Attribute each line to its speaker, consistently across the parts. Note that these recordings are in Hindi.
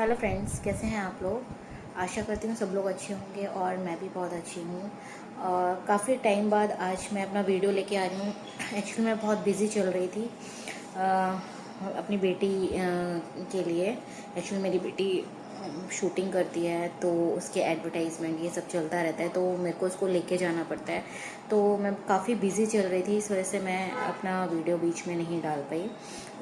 Speaker 1: हेलो फ्रेंड्स, कैसे हैं आप लोग। आशा करती हूँ सब लोग अच्छे होंगे और मैं भी बहुत अच्छी हूँ। काफ़ी टाइम बाद आज मैं अपना वीडियो लेके आ रही हूँ। एक्चुअली मैं बहुत बिज़ी चल रही थी अपनी बेटी के लिए। एक्चुअली मेरी बेटी शूटिंग करती है तो उसके एडवर्टाइजमेंट ये सब चलता रहता है, तो मेरे को उसको लेके जाना पड़ता है। तो मैं काफ़ी बिज़ी चल रही थी, इस वजह से मैं अपना वीडियो बीच में नहीं डाल पाई।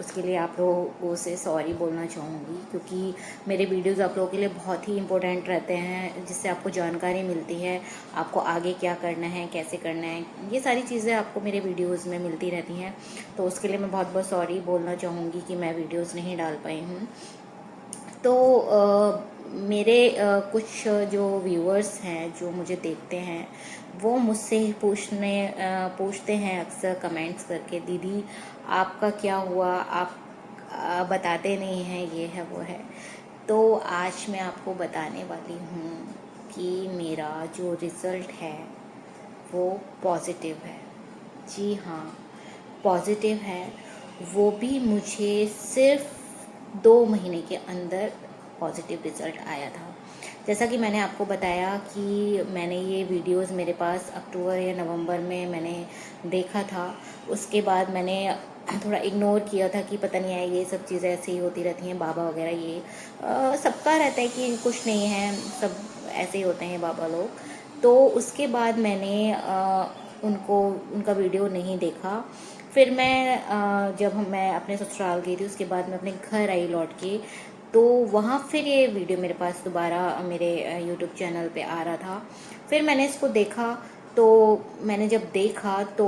Speaker 1: उसके लिए आप लोगों से सॉरी बोलना चाहूँगी, क्योंकि मेरे वीडियोज़ आप लोगों के लिए बहुत ही इंपॉर्टेंट रहते हैं, जिससे आपको जानकारी मिलती है आपको आगे क्या करना है, कैसे करना है। ये सारी चीज़ें आपको मेरे वीडियोज़ में मिलती रहती हैं। तो उसके लिए मैं बहुत बहुत सॉरी बोलना चाहूँगी कि मैं वीडियोज़ नहीं डाल पाई हूँ। तो मेरे कुछ जो व्यूअर्स हैं जो मुझे देखते हैं, वो मुझसे पूछते हैं अक्सर कमेंट्स करके, दीदी आपका क्या हुआ, आप बताते नहीं हैं, ये है वो है। तो आज मैं आपको बताने वाली हूँ कि मेरा जो रिज़ल्ट है वो पॉजिटिव है। जी हाँ, पॉजिटिव है। वो भी मुझे सिर्फ 2 महीने के अंदर पॉजिटिव रिज़ल्ट आया था। जैसा कि मैंने आपको बताया कि मैंने ये वीडियोस मेरे पास अक्टूबर या नवंबर में मैंने देखा था। उसके बाद मैंने थोड़ा इग्नोर किया था कि पता नहीं है, ये सब चीज़ें ऐसे ही होती रहती हैं, बाबा वगैरह ये सबका रहता है कि कुछ नहीं है, सब ऐसे ही होते हैं बाबा लोग। तो उसके बाद मैंने उनका वीडियो नहीं देखा। फिर जब मैं अपने ससुराल गई थी, उसके बाद मैं अपने घर आई लौट के, तो वहाँ फिर ये वीडियो मेरे पास दोबारा मेरे यूट्यूब चैनल पे आ रहा था। फिर मैंने इसको देखा। तो मैंने जब देखा तो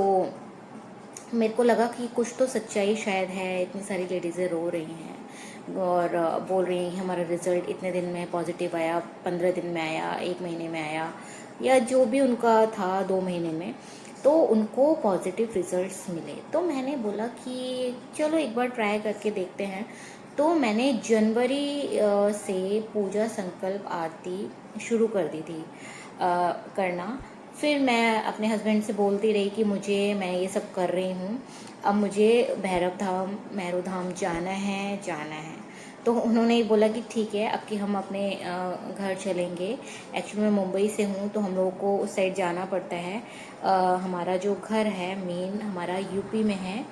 Speaker 1: मेरे को लगा कि कुछ तो सच्चाई शायद है। इतनी सारी लेडीज़ें रो रही हैं और बोल रही हैं कि हमारा रिज़ल्ट इतने दिन में पॉजिटिव आया, 15 दिन में आया, 1 महीने में आया, या जो भी उनका था 2 महीने में, तो उनको पॉजिटिव रिजल्ट्स मिले। तो मैंने बोला कि चलो एक बार ट्राई करके देखते हैं। तो मैंने जनवरी से पूजा संकल्प आरती शुरू कर दी थी करना। फिर मैं अपने हस्बैंड से बोलती रही कि मैं ये सब कर रही हूँ, अब मुझे भैरव धाम, मैरू धाम जाना है। तो उन्होंने ही बोला कि ठीक है, अब कि हम अपने घर चलेंगे। एक्चुअली मैं मुंबई से हूँ, तो हम लोगों को उस साइड जाना पड़ता है। हमारा जो घर है मेन हमारा यूपी में है,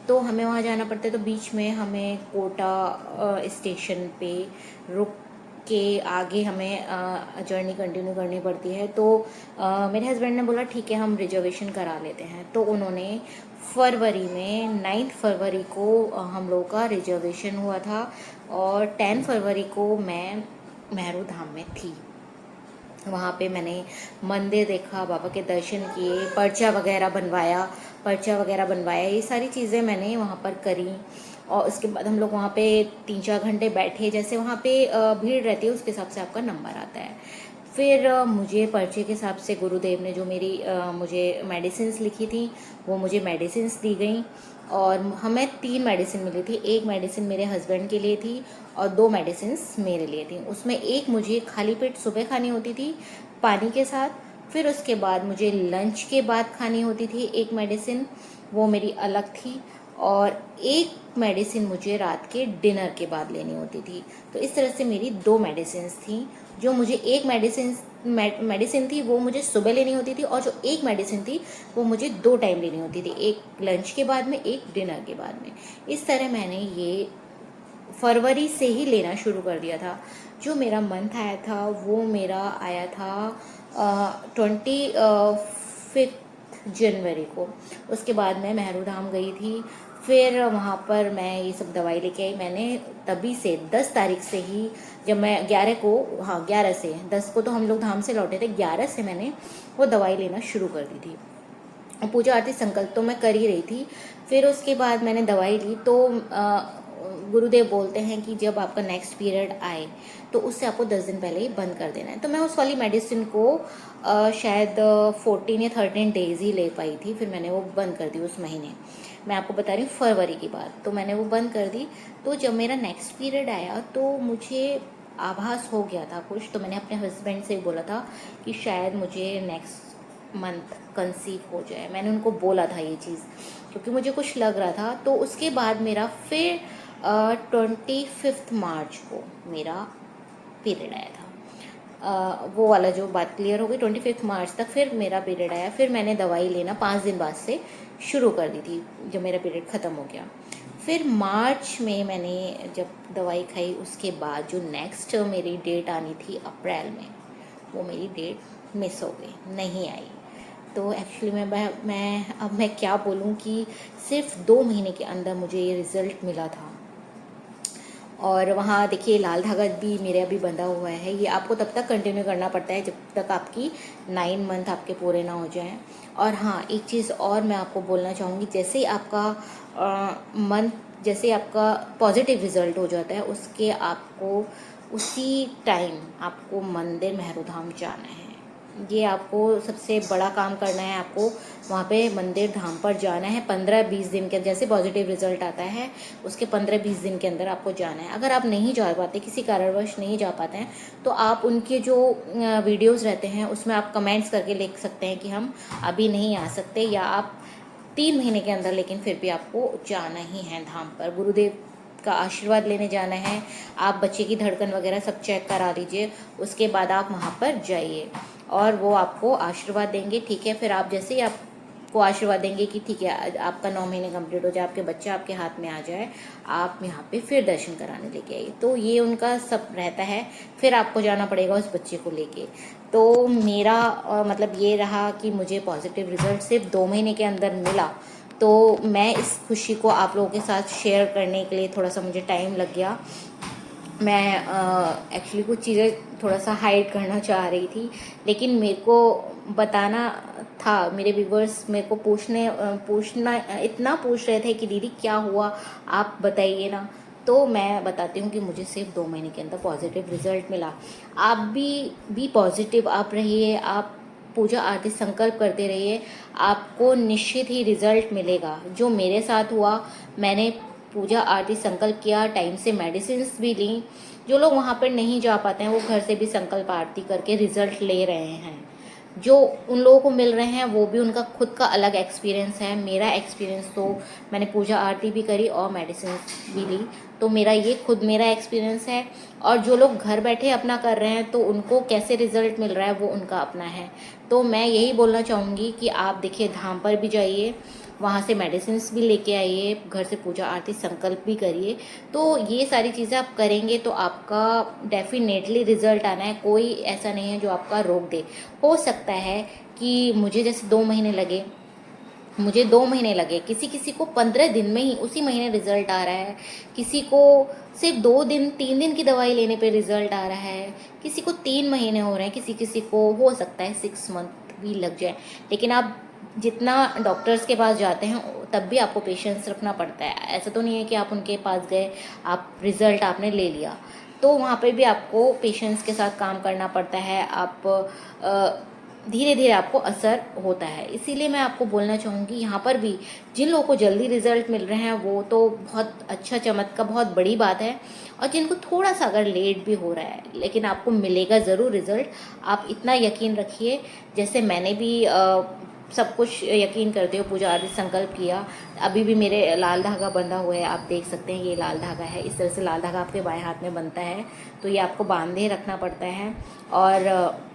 Speaker 1: तो हमें वहाँ जाना पड़ता है। तो बीच में हमें कोटा स्टेशन पे रुक के आगे हमें जर्नी कंटिन्यू करनी पड़ती है। तो मेरे हस्बैंड ने बोला ठीक है, हम रिजर्वेशन करा लेते हैं। तो उन्होंने फरवरी में 9 फरवरी को हम लोग का रिजर्वेशन हुआ था, और 10 फरवरी को मैं मेहरू धाम में थी। वहाँ पे मैंने मंदिर देखा, बाबा के दर्शन किए, पर्चा वगैरह बनवाया, ये सारी चीज़ें मैंने वहाँ पर करी। और उसके बाद हम लोग वहाँ पे 3-4 घंटे बैठे। जैसे वहाँ पे भीड़ रहती है, उसके हिसाब से आपका नंबर आता है। फिर मुझे पर्चे के हिसाब से गुरुदेव ने जो मुझे मेडिसिन्स लिखी थी, वो मुझे मेडिसिन्स दी गई। और हमें 3 मेडिसिन मिली थी। एक मेडिसिन मेरे हस्बैंड के लिए थी और 2 मेडिसिन्स मेरे लिए थी। उसमें एक मुझे खाली पेट सुबह खानी होती थी पानी के साथ। फिर उसके बाद मुझे लंच के बाद खानी होती थी एक मेडिसिन, वो मेरी अलग थी। और एक मेडिसिन मुझे रात के डिनर के बाद लेनी होती थी। तो इस तरह से मेरी 2 मेडिसिन थी। जो मुझे एक मेडिसिन थी वो मुझे सुबह लेनी होती थी, और जो एक मेडिसिन थी वो मुझे 2 टाइम लेनी होती थी, एक लंच के बाद में, एक डिनर के बाद में। इस तरह मैंने ये फरवरी से ही लेना शुरू कर दिया था। जो मेरा मंथ आया था वो मेरा आया था 25 जनवरी को। उसके बाद मैं मेहरू धाम गई थी। फिर वहाँ पर मैं ये सब दवाई लेके आई। मैंने तभी से 10 तारीख से ही, जब मैं 11 को, हाँ 11 से, 10 को तो हम लोग धाम से लौटे थे, 11 से मैंने वो दवाई लेना शुरू कर दी थी। पूजा आरती संकल्प तो मैं कर ही रही थी। फिर उसके बाद मैंने दवाई ली। तो गुरुदेव बोलते हैं कि जब आपका नेक्स्ट पीरियड आए तो उससे आपको 10 दिन पहले ही बंद कर देना है। तो मैं उस वाली मेडिसिन को शायद 14 या 13 डेज ही ले पाई थी। फिर मैंने वो बंद कर दी उस महीने। मैं आपको बता रही हूँ फरवरी की बात। तो मैंने वो बंद कर दी। तो जब मेरा नेक्स्ट पीरियड आया तो मुझे आभास हो गया था कुछ। तो मैंने अपने हस्बैंड से बोला था कि शायद मुझे नेक्स्ट मंथ कंसीव हो जाए। मैंने उनको बोला था ये चीज़, क्योंकि मुझे कुछ लग रहा था। तो उसके बाद मेरा फिर 25 मार्च को मेरा पीरियड आया था। वो वाला जो बात क्लियर हो गई। 25 मार्च तक फिर मेरा पीरियड आया। फिर मैंने दवाई लेना 5 दिन बाद से शुरू कर दी थी जब मेरा पीरियड ख़त्म हो गया। फिर मार्च में मैंने जब दवाई खाई उसके बाद जो नेक्स्ट मेरी डेट आनी थी अप्रैल में, वो मेरी डेट मिस हो गई, नहीं आई। तो एक्चुअली मैं क्या बोलूँ कि सिर्फ 2 महीने के अंदर मुझे ये रिज़ल्ट मिला था। और वहाँ देखिए लाल धागा भी मेरे अभी बंधा हुआ है। ये आपको तब तक कंटिन्यू करना पड़ता है जब तक आपकी 9 मंथ आपके पूरे ना हो जाएं। और हाँ, एक चीज़ और मैं आपको बोलना चाहूँगी, जैसे ही आपका पॉजिटिव रिज़ल्ट हो जाता है उसके आपको उसी टाइम आपको मंदिर मेहरू धाम जाना है। ये आपको सबसे बड़ा काम करना है। आपको वहाँ पे मंदिर धाम पर जाना है। 15-20 दिन के जैसे पॉजिटिव रिजल्ट आता है उसके 15-20 दिन के अंदर आपको जाना है। अगर आप नहीं जा पाते, किसी कारणवश नहीं जा पाते हैं, तो आप उनके जो वीडियोस रहते हैं उसमें आप कमेंट्स करके लिख सकते हैं कि हम अभी नहीं आ सकते, या आप 3 महीने के अंदर, लेकिन फिर भी आपको जाना ही है धाम पर। गुरुदेव का आशीर्वाद लेने जाना है। आप बच्चे की धड़कन वगैरह सब चेक करा लीजिए, उसके बाद आप वहाँ पर जाइए और वो आपको आशीर्वाद देंगे। ठीक है, फिर आप जैसे ही आपको आशीर्वाद देंगे कि ठीक है आपका 9 महीने कंप्लीट हो जाए, आपके बच्चा आपके हाथ में आ जाए, आप यहाँ पे फिर दर्शन कराने लेके आइए। तो ये उनका सब रहता है। फिर आपको जाना पड़ेगा उस बच्चे को लेके। तो मेरा मतलब ये रहा कि मुझे पॉजिटिव रिजल्ट सिर्फ 2 महीने के अंदर मिला। तो मैं इस खुशी को आप लोगों के साथ शेयर करने के लिए थोड़ा सा मुझे टाइम लग गया। मैं एक्चुअली कुछ चीज़ें थोड़ा सा हाइड करना चाह रही थी, लेकिन मेरे को बताना था। मेरे व्यूवर्स मेरे को पूछना इतना पूछ रहे थे कि दीदी क्या हुआ, आप बताइए ना। तो मैं बताती हूँ कि मुझे सिर्फ 2 महीने के अंदर पॉजिटिव रिजल्ट मिला। आप भी पॉजिटिव आप रहिए, आप पूजा आरती संकल्प करते रहिए, आपको निश्चित ही रिजल्ट मिलेगा। जो मेरे साथ हुआ, मैंने पूजा आरती संकल्प किया, टाइम से मेडिसिन भी ली। जो लोग वहाँ पर नहीं जा पाते हैं वो घर से भी संकल्प आरती करके रिजल्ट ले रहे हैं। जो उन लोगों को मिल रहे हैं वो भी उनका खुद का अलग एक्सपीरियंस है। मेरा एक्सपीरियंस तो मैंने पूजा आरती भी करी और मेडिसिन भी ली, तो मेरा एक्सपीरियंस है। और जो लोग घर बैठे अपना कर रहे हैं तो उनको कैसे रिजल्ट मिल रहा है वो उनका अपना है। तो मैं यही बोलना चाहूँगी कि आप देखिए धाम पर भी जाइए, वहाँ से मेडिसिन भी लेके आइए, घर से पूजा आरती संकल्प भी करिए। तो ये सारी चीज़ें आप करेंगे तो आपका डेफिनेटली रिजल्ट आना है। कोई ऐसा नहीं है जो आपका रोक दे। हो सकता है कि मुझे 2 महीने लगे, किसी किसी को 15 दिन में ही उसी महीने रिजल्ट आ रहा है, किसी को सिर्फ 2 दिन 3 दिन की दवाई लेने पे रिजल्ट आ रहा है, किसी को 3 महीने हो रहे हैं, किसी किसी को हो सकता है 6 मंथ भी लग जाए। लेकिन आप जितना डॉक्टर्स के पास जाते हैं तब भी आपको पेशेंस रखना पड़ता है। ऐसा तो नहीं है कि आप उनके पास गए, आप रिजल्ट आपने ले लिया। तो वहाँ पे भी आपको पेशेंस के साथ काम करना पड़ता है। आप धीरे धीरे आपको असर होता है। इसीलिए मैं आपको बोलना चाहूँगी यहाँ पर भी जिन लोगों को जल्दी रिजल्ट मिल रहे हैं वो तो बहुत अच्छा चमत्कार, बहुत बड़ी बात है। और जिनको थोड़ा सा अगर लेट भी हो रहा है लेकिन आपको मिलेगा ज़रूर रिजल्ट, आप इतना यकीन रखिए। जैसे मैंने भी सब कुछ यकीन करते हो पूजा आदि संकल्प किया। अभी भी मेरे लाल धागा बंधा हुआ है, आप देख सकते हैं ये लाल धागा है। इस तरह से लाल धागा आपके बाएं हाथ में बनता है, तो ये आपको बांधे रखना पड़ता है। और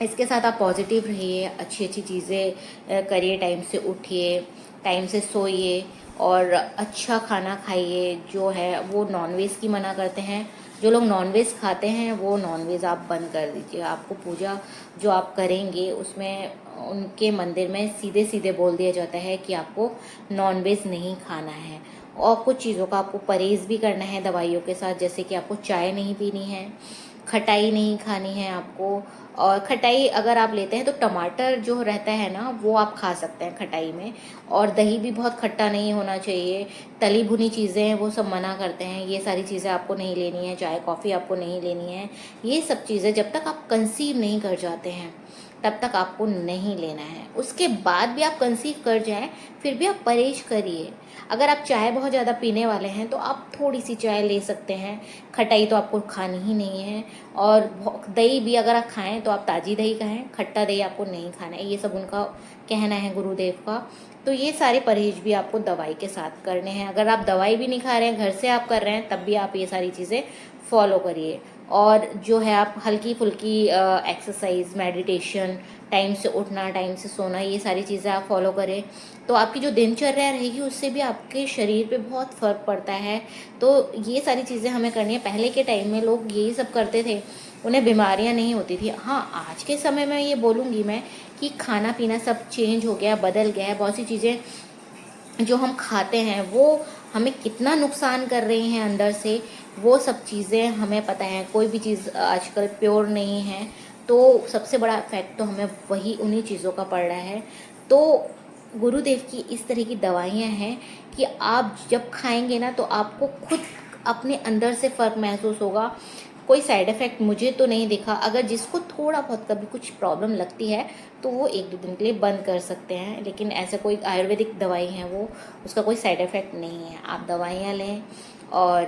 Speaker 1: इसके साथ आप पॉजिटिव रहिए, अच्छी अच्छी चीज़ें करिए, टाइम से उठिए, टाइम से सोइए और अच्छा खाना खाइए। जो है वो नॉनवेज की मना करते हैं। जो लोग नॉनवेज खाते हैं वो नॉनवेज आप बंद कर दीजिए। आपको पूजा जो आप करेंगे उसमें उनके मंदिर में सीधे सीधे बोल दिया जाता है कि आपको नॉनवेज नहीं खाना है। और कुछ चीज़ों का आपको परहेज़ भी करना है दवाइयों के साथ, जैसे कि आपको चाय नहीं पीनी है, खटाई नहीं खानी है आपको। और खटाई अगर आप लेते हैं तो टमाटर जो रहता है ना वो आप खा सकते हैं खटाई में। और दही भी बहुत खट्टा नहीं होना चाहिए। तली भुनी चीज़ें हैं वो सब मना करते हैं, ये सारी चीज़ें आपको नहीं लेनी है। चाय कॉफ़ी आपको नहीं लेनी है। ये सब चीज़ें जब तक आप कंसीव नहीं कर जाते हैं तब तक आपको नहीं लेना है। उसके बाद भी आप कंसीव कर जाएं फिर भी आप परहेज करिए। अगर आप चाय बहुत ज़्यादा पीने वाले हैं तो आप थोड़ी सी चाय ले सकते हैं, खटाई तो आपको खानी ही नहीं है। और दही भी अगर आप खाएं तो आप ताज़ी दही खाएं, खट्टा दही आपको नहीं खाना है। ये सब उनका कहना है गुरुदेव का। तो ये सारे परहेज भी आपको दवाई के साथ करने हैं। अगर आप दवाई भी नहीं खा रहे हैं, घर से आप कर रहे हैं, तब भी आप ये सारी चीज़ें फॉलो करिए। और जो है आप हल्की फुल्की एक्सरसाइज, मेडिटेशन, टाइम से उठना, टाइम से सोना, ये सारी चीज़ें आप फॉलो करें तो आपकी जो दिनचर्या रहेगी उससे भी आपके शरीर पे बहुत फ़र्क पड़ता है। तो ये सारी चीज़ें हमें करनी है। पहले के टाइम में लोग यही सब करते थे, उन्हें बीमारियां नहीं होती थी। हाँ, आज के समय में ये बोलूँगी मैं कि खाना पीना सब चेंज हो गया, बदल गया है। बहुत सी चीज़ें जो हम खाते हैं वो हमें कितना नुकसान कर रही हैं अंदर से, वो सब चीज़ें हमें पता है। कोई भी चीज़ आजकल प्योर नहीं है, तो सबसे बड़ा इफेक्ट तो हमें वही उन्हीं चीज़ों का पड़ रहा है। तो गुरुदेव की इस तरह की दवाइयाँ हैं कि आप जब खाएंगे ना तो आपको खुद अपने अंदर से फ़र्क महसूस होगा। कोई साइड इफ़ेक्ट मुझे तो नहीं दिखा। अगर जिसको थोड़ा बहुत कभी कुछ प्रॉब्लम लगती है तो वो 1-2 दिन के लिए बंद कर सकते हैं, लेकिन ऐसा कोई आयुर्वेदिक दवाई है वो, उसका कोई साइड इफ़ेक्ट नहीं है। आप दवाइयाँ लें और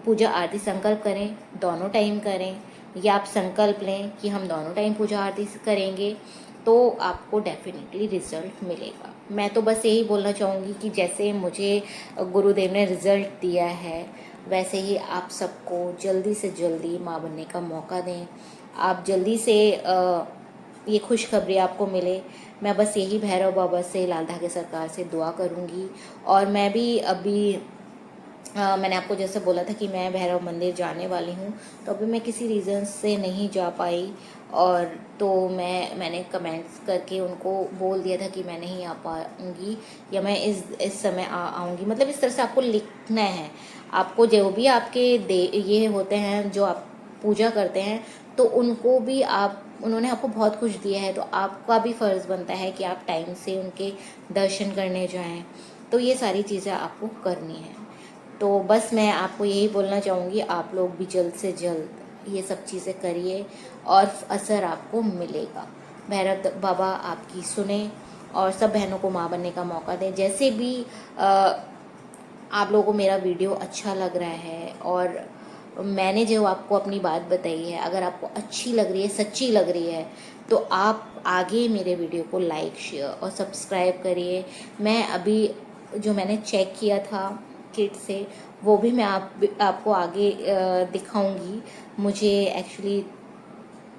Speaker 1: पूजा आरती संकल्प करें, दोनों टाइम करें, या आप संकल्प लें कि हम दोनों टाइम पूजा आरती करेंगे, तो आपको डेफिनेटली रिजल्ट मिलेगा। मैं तो बस यही बोलना चाहूँगी कि जैसे मुझे गुरुदेव ने रिजल्ट दिया है, वैसे ही आप सबको जल्दी से जल्दी माँ बनने का मौका दें। आप जल्दी से ये खुशखबरी आपको मिले। मैं बस यही भैरव बाबा से, लाल धागे सरकार से दुआ करूँगी। और मैं भी अभी मैंने आपको जैसे बोला था कि मैं भैरव मंदिर जाने वाली हूँ, तो अभी मैं किसी रीज़न से नहीं जा पाई। और तो मैंने कमेंट्स करके उनको बोल दिया था कि मैं नहीं आ पाऊँगी, या मैं इस समय आऊँगी। मतलब इस तरह से आपको लिखना है। आपको जो भी आपके ये होते हैं जो आप पूजा करते हैं, तो उनको भी उन्होंने आपको बहुत कुछ दिया है, तो आपका भी फ़र्ज़ बनता है कि आप टाइम से उनके दर्शन करने जाएं। तो ये सारी चीज़ें आपको करनी है। तो बस मैं आपको यही बोलना चाहूँगी, आप लोग भी जल्द से जल्द ये सब चीज़ें करिए और असर आपको मिलेगा। भैरव बाबा आपकी सुने और सब बहनों को माँ बनने का मौका दें। जैसे भी आप लोगों को मेरा वीडियो अच्छा लग रहा है और मैंने जो आपको अपनी बात बताई है, अगर आपको अच्छी लग रही है, सच्ची लग रही है, तो आप आगे मेरे वीडियो को लाइक, शेयर और सब्सक्राइब करिए। मैं अभी जो मैंने चेक किया था किट से, वो भी मैं आपको आगे दिखाऊंगी। मुझे एक्चुअली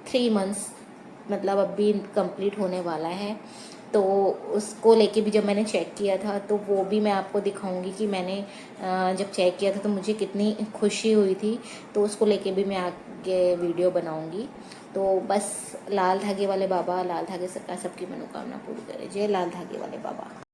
Speaker 1: 3 मंथ्स मतलब अभी कंप्लीट होने वाला है, तो उसको लेके भी जब मैंने चेक किया था तो वो भी मैं आपको दिखाऊंगी कि मैंने जब चेक किया था तो मुझे कितनी खुशी हुई थी। तो उसको लेके भी मैं आगे वीडियो बनाऊंगी। तो बस लाल धागे वाले बाबा, लाल धागे सरकार सबकी मनोकामना पूरी करे। जय लाल धागे वाले बाबा।